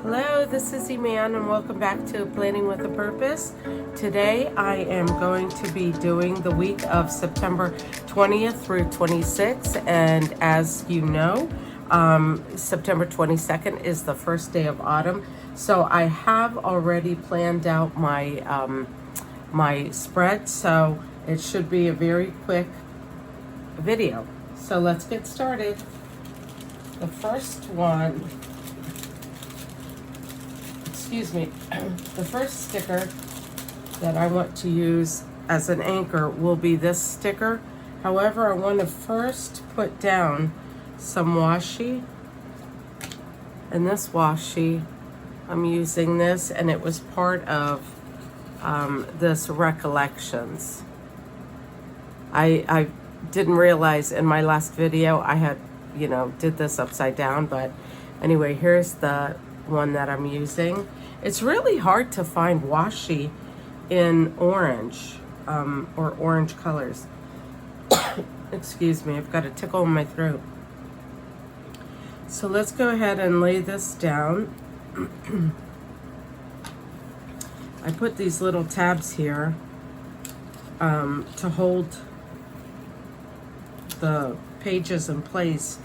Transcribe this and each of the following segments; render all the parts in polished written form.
Hello, this is Eman and welcome back to Planning with a Purpose. Today I am going to be doing the week of September 20th through 26th, and as you know, September 22nd is the first day of autumn. So I have already planned out my spread, so it should be a very quick video. So let's get started. The first one, the first sticker that I want to use as an anchor will be this sticker. However, I want to first put down some washi. And this washi, I'm using this, and it was part of this Recollections. I didn't realize in my last video I had, did this upside down, but anyway, here's the one that I'm using. It's really hard to find washi in orange or orange colors. Excuse me, I've got a tickle in my throat. So let's go ahead and lay this down. I put these little tabs here to hold the pages in place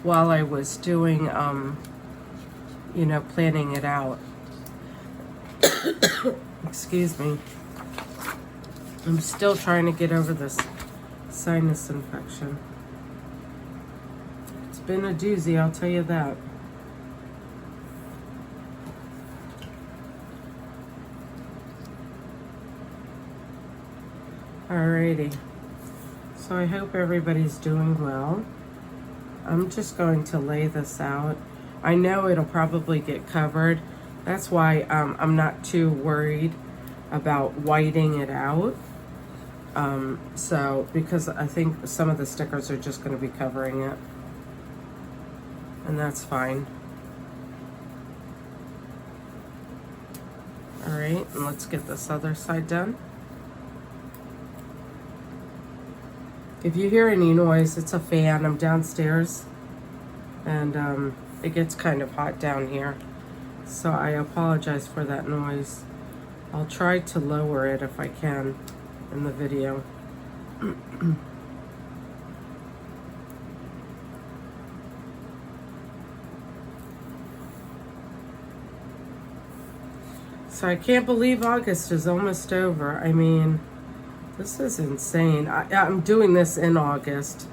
while I was doing, planning it out. Excuse me. I'm still trying to get over this sinus infection. It's been a doozy, I'll tell you that. Alrighty. So I hope everybody's doing well. I'm just going to lay this out. I know it'll probably get covered. That's why I'm not too worried about whiting it out. Because I think some of the stickers are just going to be covering it. And that's fine. Alright, and let's get this other side done. If you hear any noise, it's a fan. I'm downstairs, and it gets kind of hot down here. So I apologize for that noise. I'll try to lower it if I can in the video. So I can't believe August is almost over. I mean, this is insane. I'm doing this in August.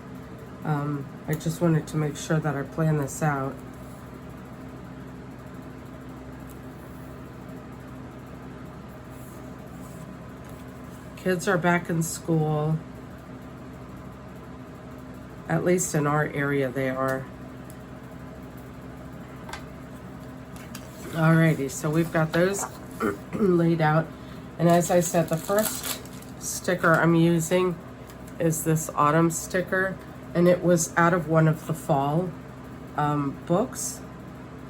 I just wanted to make sure that I plan this out. Kids are back in school. At least in our area they are. Alrighty, so we've got those laid out. And as I said, the first sticker I'm using is this autumn sticker, and it was out of one of the fall books.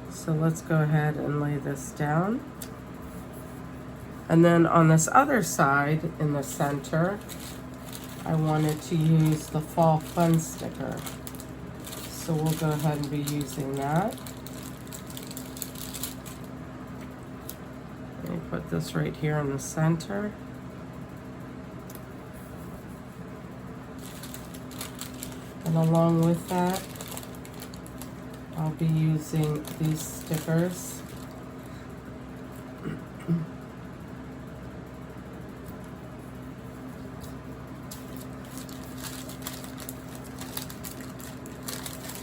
So let's go ahead and lay this down. And then on this other side in the center, I wanted to use the fall fun sticker. So we'll go ahead and be using that. Let me put this right here in the center. And along with that, I'll be using these stickers.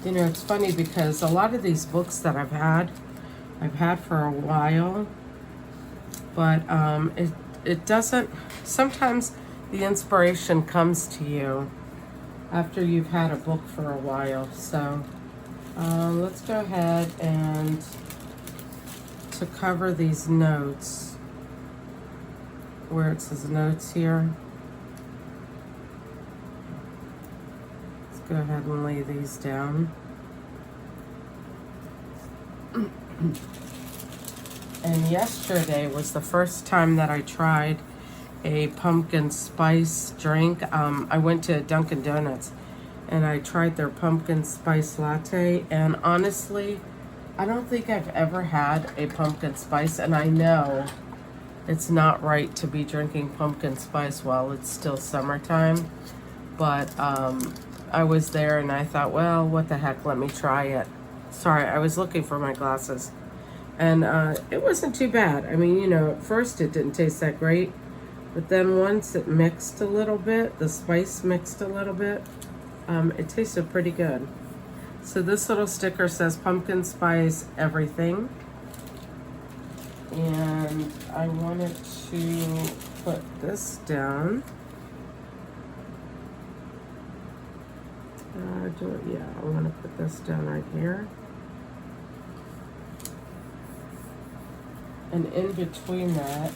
It's funny because a lot of these books that I've had for a while, but it doesn't, sometimes the inspiration comes to you after you've had a book for a while. So let's go ahead and to cover these notes, where it says notes here, let's go ahead and lay these down. And yesterday was the first time that I tried a pumpkin spice drink. I went to Dunkin' Donuts and I tried their pumpkin spice latte, and honestly, I don't think I've ever had a pumpkin spice, and I know it's not right to be drinking pumpkin spice while it's still summertime, but I was there and I thought, well, what the heck, let me try it. Sorry, I was looking for my glasses. And it wasn't too bad. I mean, you know, at first it didn't taste that great, but then once it mixed a little bit, the spice mixed a little bit, it tasted pretty good. So this little sticker says pumpkin spice everything. And I wanted to put this down. Yeah, I want to put this down right here. And in between that,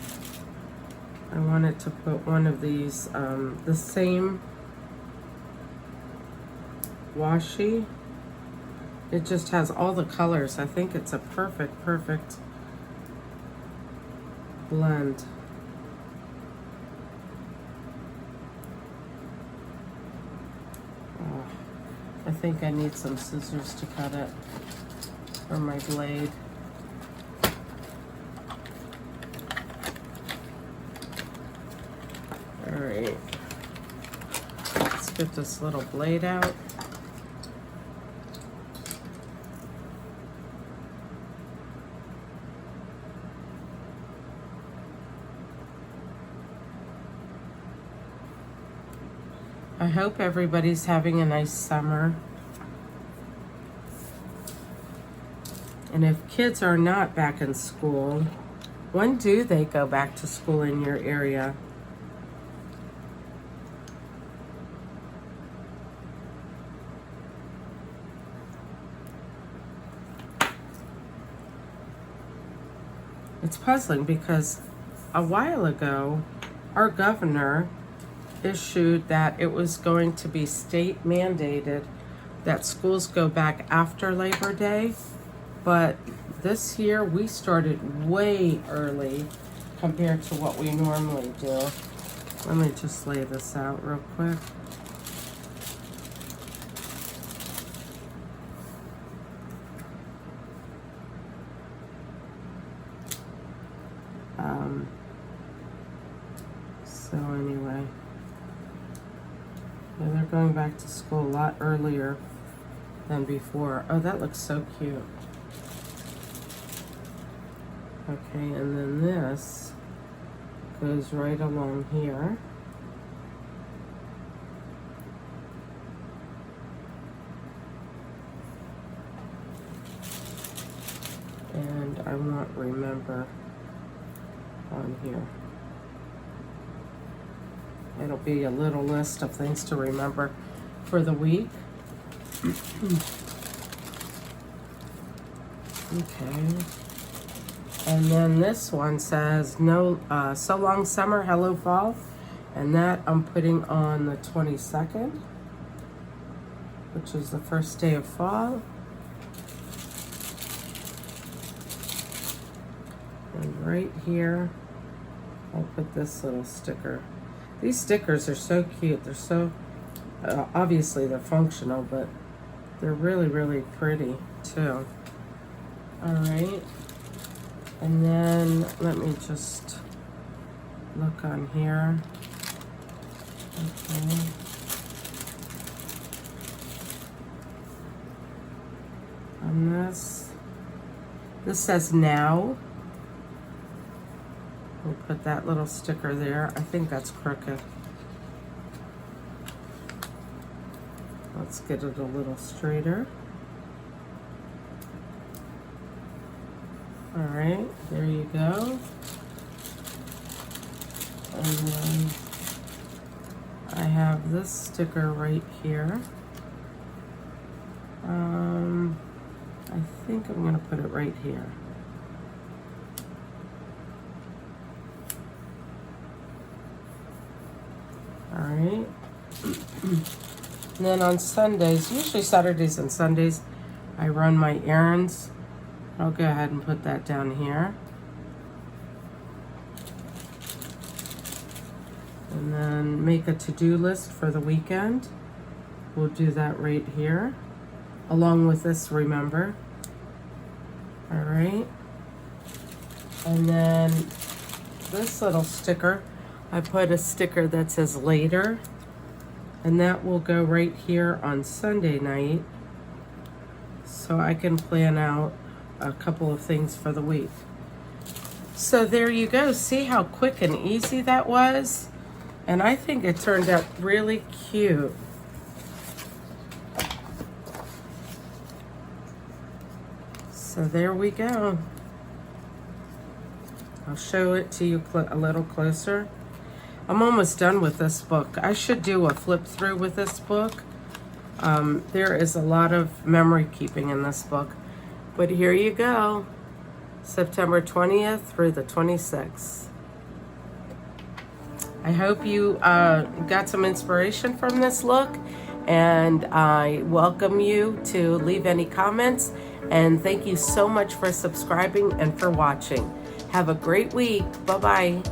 I wanted to put one of these, the same washi. It just has all the colors. I think it's a perfect blend. Oh, I think I need some scissors to cut it, or my blade. All right, let's get this little blade out. I hope everybody's having a nice summer. And if kids are not back in school, when do they go back to school in your area? It's puzzling because a while ago, our governor issued that it was going to be state mandated that schools go back after Labor Day, but this year we started way early compared to what we normally do. Let me just lay this out real quick. So anyway, yeah, they're going back to school a lot earlier than before. Oh, that looks so cute. Okay, and then this goes right along here. And I want remember on here. It'll be a little list of things to remember for the week. Okay. And then this one says, no, so long summer, hello fall. And that I'm putting on the 22nd, which is the first day of fall. And right here, I'll put this little sticker. These stickers are so cute. They're so, obviously they're functional, but they're really pretty too. All right. And then let me just look on here. Okay. On this says now. We'll put that little sticker there. I think that's crooked. Let's get it a little straighter. All right, there you go. And then I have this sticker right here. I think I'm gonna put it right here. All right. And then on Sundays, usually Saturdays and Sundays, I run my errands. I'll go ahead and put that down here. And then make a to-do list for the weekend. We'll do that right here, along with this, remember. All right. And then this little sticker, I put a sticker that says later, and that will go right here on Sunday night, so I can plan out a couple of things for the week. So there you go. See how quick and easy that was? And I think it turned out really cute. So there we go. I'll show it to you a little closer. I'm almost done with this book. I should do a flip through with this book. There is a lot of memory keeping in this book. But here you go. September 20th through the 26th. I hope you got some inspiration from this look, and I welcome you to leave any comments, and thank you so much for subscribing and for watching. Have a great week. Bye-bye.